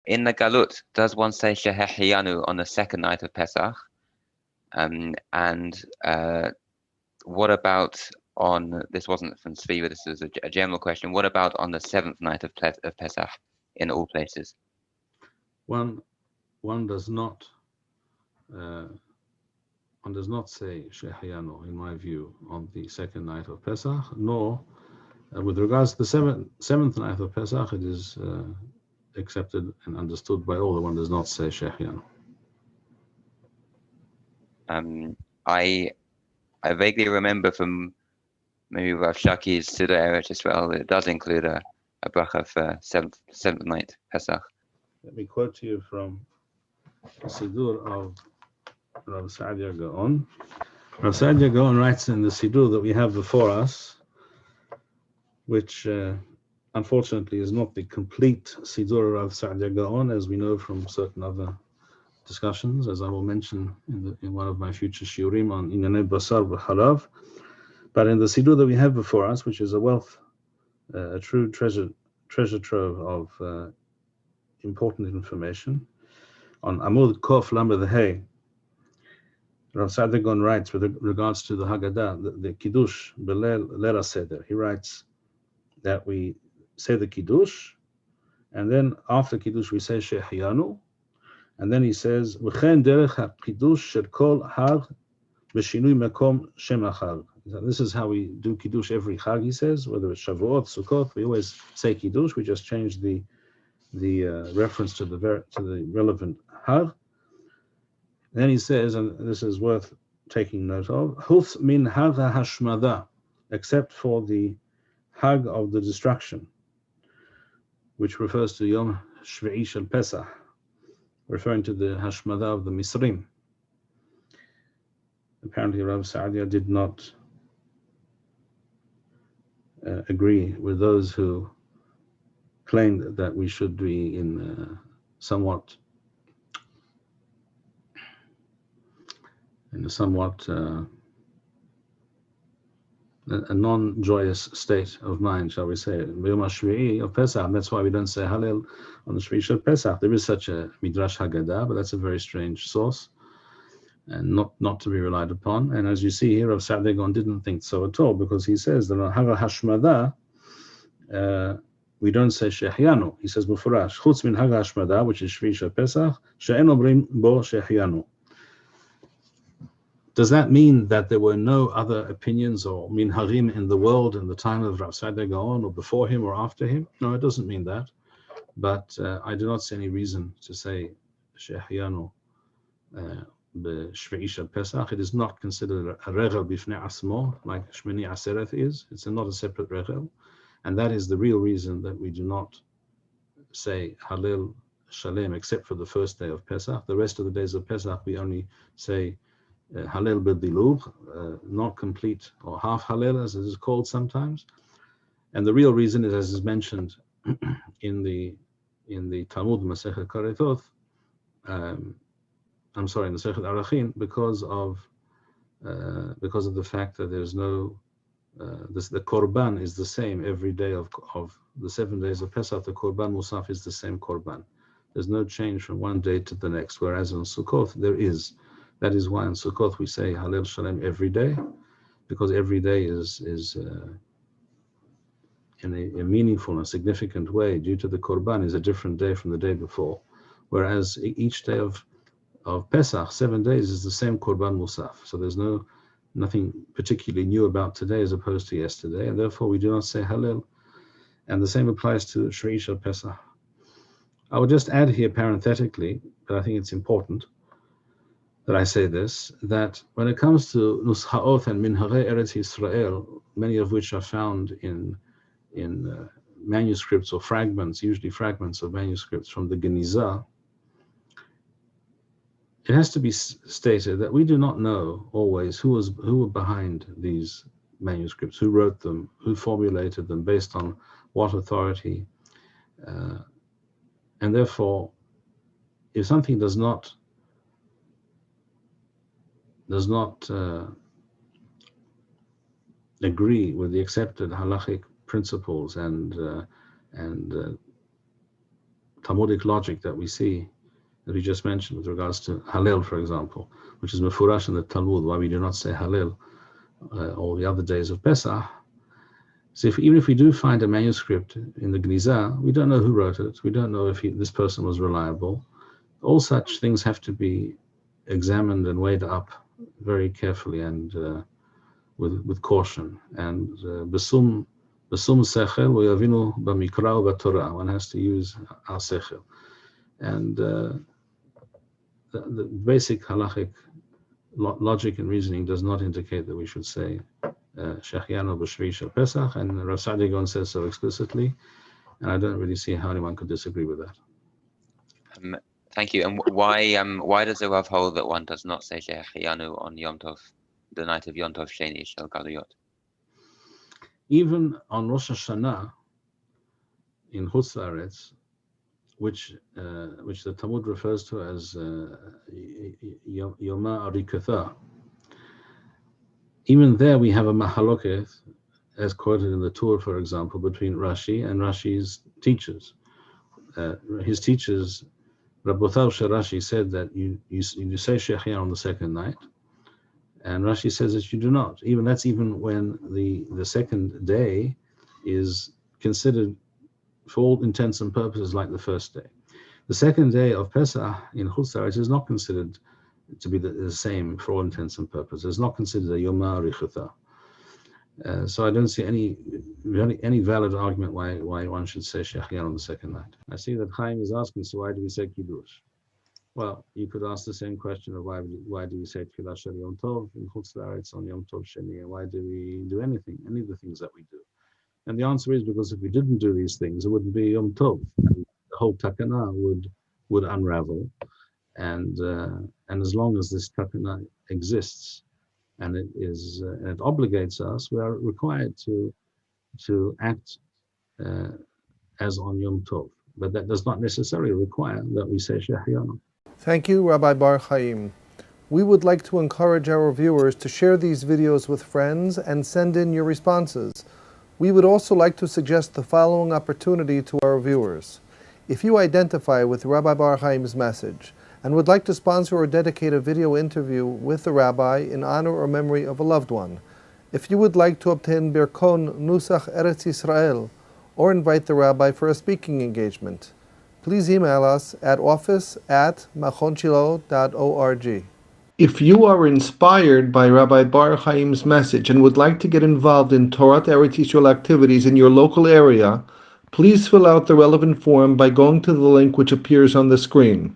In the Galut, does one say Shehechiyanu on the second night of Pesach? And what about on, this wasn't from Tzvi, but this is a general question. What about on the seventh night of Pesach in all places? One does not say Shehechiyanu, in my view, on the second night of Pesach, nor with regards to the seventh night of Pesach, it is accepted and understood by all that one does not say Shehechiyanu. I vaguely remember from maybe Rav Shaki's Siddur Eretz Israel, it does include a bracha for seventh night Pesach. Let me quote to you from the Siddur of Rav Saadia Gaon. Rav Saadia Gaon writes in the Siddur that we have before us, which unfortunately is not the complete Siddur of Saadia Gaon, as we know from certain other discussions, as I will mention in one of my future shiurim on Inyanei Basar v'Halav. But in the Siddur that we have before us, which is a wealth, a true treasure trove of important information, on Amud Kof Lamed Hey, Rav Saadia Gaon writes with regards to the Haggadah, the Kiddush Belel Lera Seder. He writes that we say the Kiddush, and then after Kiddush we say Shehechiyanu, and then he says V'chen derech HaKiddush shel kol Hag b'shinui makom shem HaChag. This is how we do Kiddush every Chag, he says, whether it's Shavuot, Sukkot, we always say Kiddush, we just change the reference to the relevant Hag. Then he says, and this is worth taking note of, Huf min Hag HaHashmada, except for the Hag of the destruction, which refers to Yom Shvi'i Shel Pesach, referring to the Hashmada of the Misrim. Apparently Rav Saadia did not agree with those who claimed that we should be in somewhat a non-joyous state of mind, shall we say, Yom HaShvi'i of Pesach. That's why we don't say Hallel on the Shvi'i Shel Pesach. There is such a Midrash Haggadah, but that's a very strange source and not to be relied upon. And as you see here, Rav Saadia Gaon didn't think so at all, because he says that on Hag HaShmada, we don't say Shehechiyanu. He says Mufurash, Chutz min Hag HaShmada, which is Shvi'i Shel Pesach, she'en omrim bo Shehechiyanu. Does that mean that there were no other opinions or minhagim in the world in the time of Rav Saadia Gaon, or before him or after him? No, it doesn't mean that. But I do not see any reason to say Shehechiyanu b'Shvi'i Shel Pesach. It is not considered a regel b'fnei asmo, like Shmini Aseret is. It's not a separate regel. And that is the real reason that we do not say Hallel Shalem, except for the first day of Pesach. The rest of the days of Pesach, we only say Hallel b'dilug, not complete or half Hallel, as it is called sometimes. And the real reason is, as is mentioned in the Talmud Masechet Karetoth, in the Masechet Arachin, because of the fact that there's no the Korban is the same every day of the 7 days of Pesach. The Korban Musaf is the same Korban. There's no change from one day to the next, whereas in Sukkot there is. That is why in Sukkot we say Hallel Shalem every day, because every day is in a meaningful and significant way, due to the Korban, is a different day from the day before. Whereas each day of Pesach, 7 days, is the same Korban Musaf. So there's nothing particularly new about today as opposed to yesterday, and therefore we do not say Hallel. And the same applies to Shvi'i Shel Pesach. I would just add here parenthetically, but I think it's important that I say this, that when it comes to Nushaot and Minhagei Eretz Yisrael, many of which are found in manuscripts or fragments, usually fragments of manuscripts from the Genizah, it has to be stated that we do not know always who were behind these manuscripts, who wrote them, who formulated them, based on what authority. And therefore, if something does not agree with the accepted halachic principles and Talmudic logic that we see, that we just mentioned with regards to Hallel, for example, which is mefurash in the Talmud, why we do not say Hallel all the other days of Pesach. So even if we do find a manuscript in the Gniza, we don't know who wrote it. We don't know if this person was reliable. All such things have to be examined and weighed up very carefully and with caution. And besum sechel v'yavinu b'mikra u'b'torah. One has to use our sechel. And the basic halachic logic and reasoning does not indicate that we should say Shehechiyanu b'shvi shel Pesach, and Rav Saadia Gaon says so explicitly, and I don't really see how anyone could disagree with that. Thank you. And why does the Rav hold that one does not say Shehechiyanu on Yom Tov, the night of Yom Tov Sheni Shel Galuyot? Even on Rosh Hashanah in Chutz La'aretz, which the Talmud refers to as Yoma Arikatha, even there we have a mahaloket, as quoted in the Torah, for example, between Rashi and Rashi's teachers. His teachers, Rabbotav Rashi, said that you say Shehechiyanu on the second night, and Rashi says that you do not. That's even when the second day is considered, for all intents and purposes, like the first day. The second day of Pesach in Chutz La'aretz is not considered to be the same for all intents and purposes. It's not considered a Yoma Arichutha. So I don't see any valid argument why one should say Shehechiyanu on the second night. I see that Chaim is asking, so why do we say Kiddush? Well, you could ask the same question of why do we say Tfilah Shel Yom Tov in Chutz La'aretz on Yom Tov Sheni, and why do we do any of the things that we do? And the answer is because if we didn't do these things, it wouldn't be Yom Tov, and the whole takana would unravel. And as long as this takana exists, and it obligates us, we are required to act as on Yom Tov. But that does not necessarily require that we say Shehechiyanu. Thank you, Rabbi Bar-Hayim. We would like to encourage our viewers to share these videos with friends and send in your responses. We would also like to suggest the following opportunity to our viewers. If you identify with Rabbi Bar-Hayim's message and would like to sponsor or dedicate a video interview with the rabbi in honor or memory of a loved one, if you would like to obtain Birkon Nusach Eretz Yisrael or invite the rabbi for a speaking engagement, please email us at office@machonshilo.org. If you are inspired by Rabbi Bar-Hayim's message and would like to get involved in Torah Eretz Yisrael activities in your local area, please fill out the relevant form by going to the link which appears on the screen.